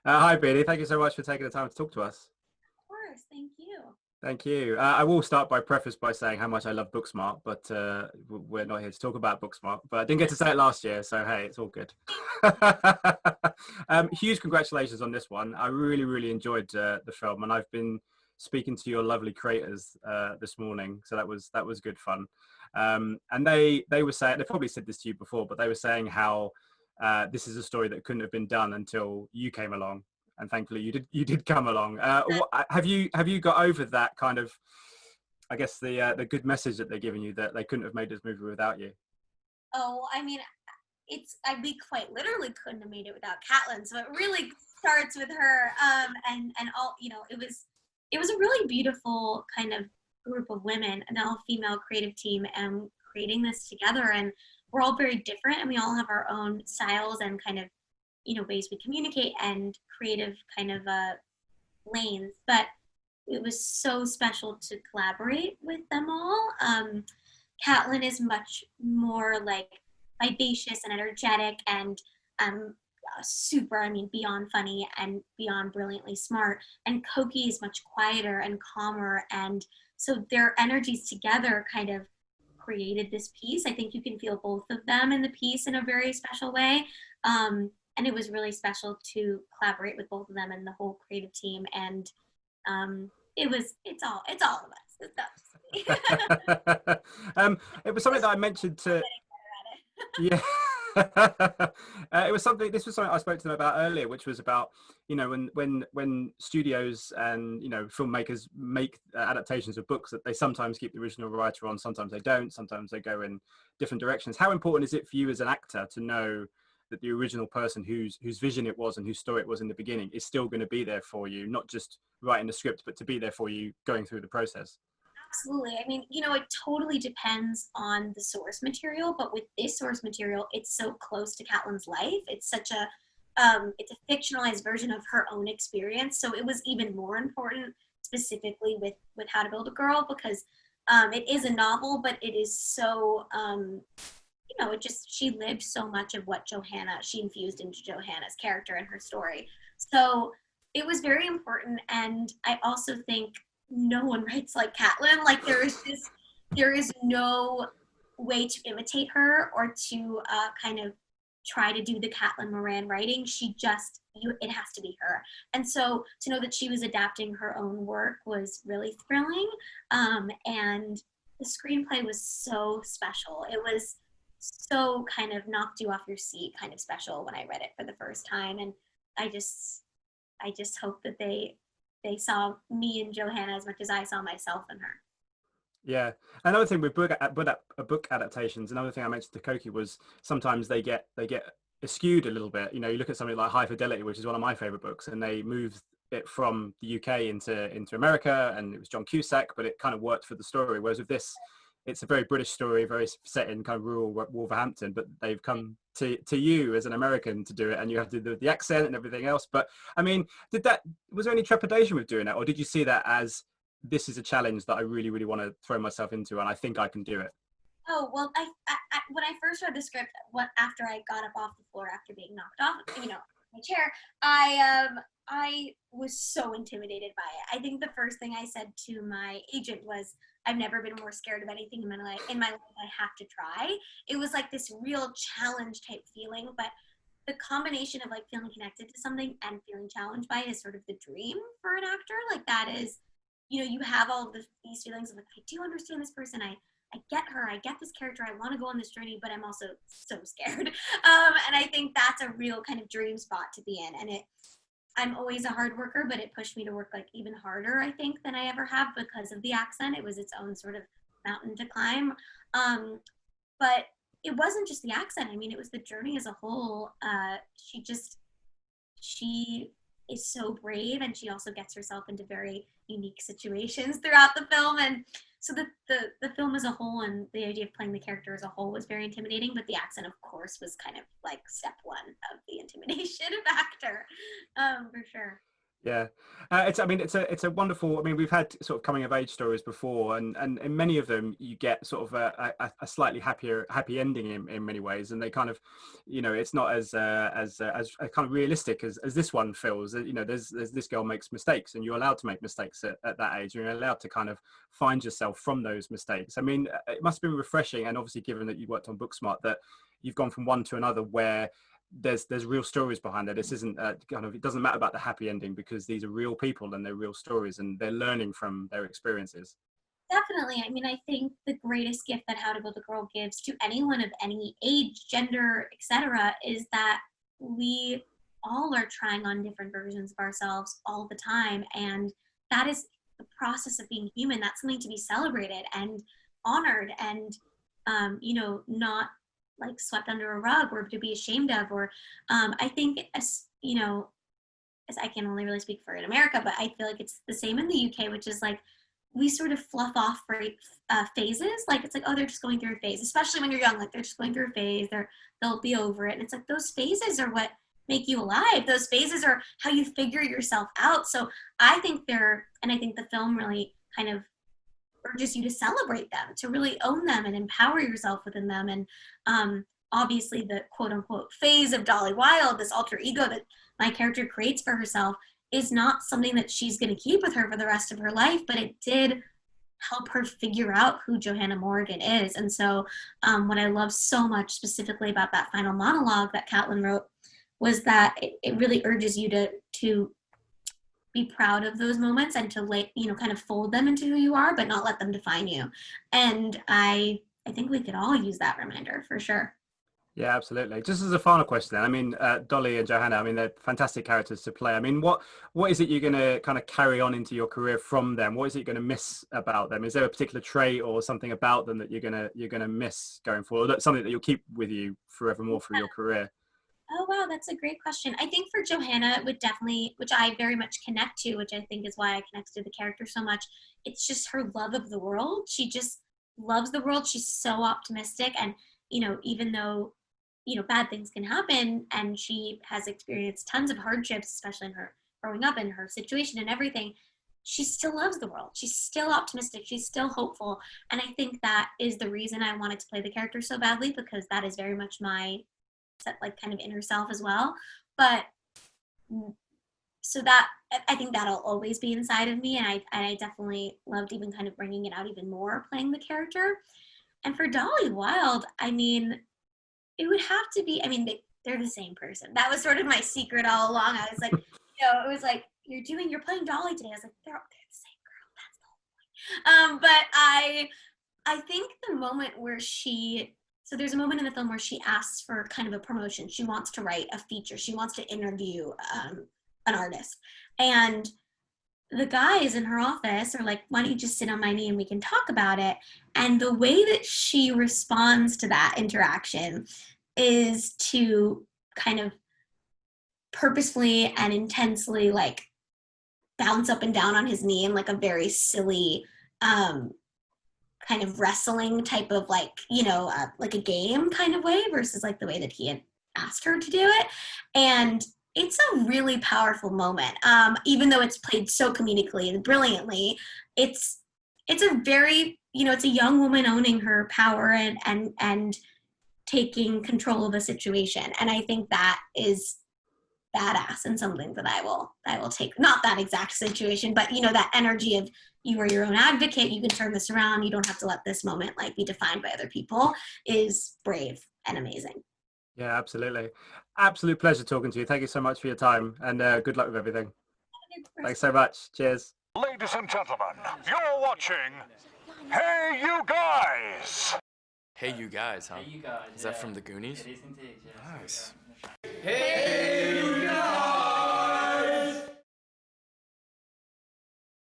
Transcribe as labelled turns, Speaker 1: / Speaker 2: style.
Speaker 1: Hi, Beanie. Thank you so much for taking the time to talk to us.
Speaker 2: Of course, thank you.
Speaker 1: Thank you. I will start by preface by saying how much I love Booksmart, but we're not here to talk about Booksmart. But I didn't get to say it last year, so hey, it's all good. Huge congratulations on this one. I really, really enjoyed the film, and I've been speaking to your lovely creators this morning, so that was good fun. And they were saying, they probably said this to you before, but they were saying how this is a story that couldn't have been done until you came along, and thankfully you did come along. Have you got over that kind of, I guess, the good message that they're giving you, that they couldn't have made this movie without you?
Speaker 2: Oh, I mean, we quite literally couldn't have made it without Caitlin. So it really starts with her. And all, it was a really beautiful kind of group of women, an all-female creative team, and creating this together. And we're all very different, and we all have our own styles and kind of, ways we communicate and creative kind of lanes. But it was so special to collaborate with them all. Caitlin is much more like vivacious and energetic and super, beyond funny and beyond brilliantly smart. And Coky is much quieter and calmer. And so their energies together kind of created this piece. I think you can feel both of them in the piece in a very special way. And it was really special to collaborate with both of them and the whole creative team. And it's all of us. It's not just me.
Speaker 1: It was something that I mentioned to. Yeah. It was something. This was something I spoke to them about earlier, which was about, when studios and filmmakers make adaptations of books, that they sometimes keep the original writer on, sometimes they don't, sometimes they go in different directions. How important is it for you as an actor to know that the original person whose vision it was and whose story it was in the beginning is still going to be there for you, not just writing the script, but to be there for you going through the process?
Speaker 2: Absolutely. It totally depends on the source material, but with this source material, it's so close to Caitlin's life. It's such a it's a fictionalized version of her own experience. So it was even more important specifically with How to Build a Girl, because it is a novel, but it is so she lived so much of what she infused into Johanna's character and her story. So it was very important. And I also think no one writes like Caitlin. Like there is no way to imitate her or to kind of try to do the Caitlin Moran writing. It has to be her. And so to know that she was adapting her own work was really thrilling. And the screenplay was so special. It was so kind of knocked you off your seat, kind of special when I read it for the first time. And I just hope that they saw me and Johanna as much as I saw myself in her.
Speaker 1: Yeah. Another thing with book adaptations, another thing I mentioned to Coky was sometimes they get skewed a little bit. You look at something like High Fidelity, which is one of my favorite books, and they moved it from the UK into America, and it was John Cusack, but it kind of worked for the story. Whereas with this, it's a very British story, very set in kind of rural Wolverhampton, but they've come to you as an American to do it, and you have to do the accent and everything else. But was there any trepidation with doing that, or did you see that as, this is a challenge that I really, really want to throw myself into, and I think I can do it?
Speaker 2: Oh well, I when I first read the script, after I got up off the floor after being knocked off, my chair, I was so intimidated by it. I think the first thing I said to my agent was, "I've never been more scared of anything in my life. I have to try." It was like this real challenge type feeling, but the combination of like feeling connected to something and feeling challenged by it is sort of the dream for an actor. Like that is, you have all of these feelings of like, I do understand this person. I get her. I get this character. I want to go on this journey, but I'm also so scared. And I think that's a real kind of dream spot to be in. And I'm always a hard worker, but it pushed me to work like even harder, I think, than I ever have because of the accent. It was its own sort of mountain to climb. But it wasn't just the accent. It was the journey as a whole. She is so brave, and she also gets herself into very unique situations throughout the film. And so the film as a whole and the idea of playing the character as a whole was very intimidating, but the accent, of course, was kind of like step one of the intimidation of actor, for sure.
Speaker 1: Yeah, it's a wonderful. I mean, we've had sort of coming of age stories before, and in many of them you get sort of a slightly happy ending in many ways, and they kind of, it's not as kind of realistic as this one feels. There's this girl makes mistakes, and you're allowed to make mistakes at that age. You're allowed to kind of find yourself from those mistakes. I mean, it must have been refreshing, and obviously given that you worked on Booksmart, that you've gone from one to another where there's real stories behind it. This isn't kind of, it doesn't matter about the happy ending, because these are real people and they're real stories and they're learning from their experiences.
Speaker 2: Definitely. I mean, I think the greatest gift that How to Build a Girl gives to anyone of any age, gender, etc., is that we all are trying on different versions of ourselves all the time, and that is the process of being human. That's something to be celebrated and honored, and not like swept under a rug or to be ashamed of. Or I think, as as I can only really speak for in America, but I feel like it's the same in the UK, which is like we sort of fluff off for phases. Like it's like, oh, they're just going through a phase, especially when you're young. Like they're just going through a phase. They'll be over it, and it's like those phases are what make you alive. Those phases are how you figure yourself out. So I think I think the film really kind of urges you to celebrate them, to really own them and empower yourself within them. And obviously the quote unquote phase of Dolly Wilde, this alter ego that my character creates for herself, is not something that she's going to keep with her for the rest of her life, but it did help her figure out who Johanna Morgan is. And so what I love so much specifically about that final monologue that Caitlin wrote was that it really urges you to be proud of those moments and to kind of fold them into who you are, but not let them define you. And I think we could all use that reminder for sure.
Speaker 1: Yeah, absolutely. Just as a final question, then, I mean, Dolly and Johanna, I mean, they're fantastic characters to play. I mean, what is it you're going to kind of carry on into your career from them? What is it you're going to miss about them? Is there a particular trait or something about them that you're gonna miss going forward? That's something that you'll keep with you forevermore through your career?
Speaker 2: Oh, wow, that's a great question. I think for Johanna, it would definitely, which I very much connect to, which I think is why I connect to the character so much, it's just her love of the world. She just loves the world. She's so optimistic. And, even though, bad things can happen, and she has experienced tons of hardships, especially in her growing up and her situation and everything, she still loves the world. She's still optimistic. She's still hopeful. And I think that is the reason I wanted to play the character so badly, because that is very much my like kind of inner self as well. But so that, I think that'll always be inside of me, and I definitely loved even kind of bringing it out even more playing the character. And for Dolly Wilde, I mean, it would have to be, I mean, they're the same person. That was sort of my secret all along. I was like, it was like, you're playing Dolly today. I was like, they're the same girl. That's the whole point. But I think the moment where so there's a moment in the film where she asks for kind of a promotion. She wants to write a feature. She wants to interview an artist. And the guys in her office are like, why don't you just sit on my knee and we can talk about it? And the way that she responds to that interaction is to kind of purposefully and intensely like bounce up and down on his knee in like a very silly kind of wrestling type of like, like a game kind of way, versus like the way that he had asked her to do it. And it's a really powerful moment. Even though it's played so comedically and brilliantly, it's a very, it's a young woman owning her power and taking control of a situation. And I think that is badass and something that I will take, not that exact situation, but that energy of you are your own advocate, you can turn this around, you don't have to let this moment like be defined by other people, is brave and amazing.
Speaker 1: Yeah, absolutely. Absolute pleasure talking to you. Thank you so much for your time, and good luck with everything. Thanks so much. Cheers.
Speaker 3: Ladies and gentlemen, you're watching Hey You Guys!
Speaker 4: Hey You Guys, huh?
Speaker 5: Hey, you guys.
Speaker 4: Is that from the Goonies?
Speaker 5: It is indeed, yes.
Speaker 4: Nice.
Speaker 5: Hey!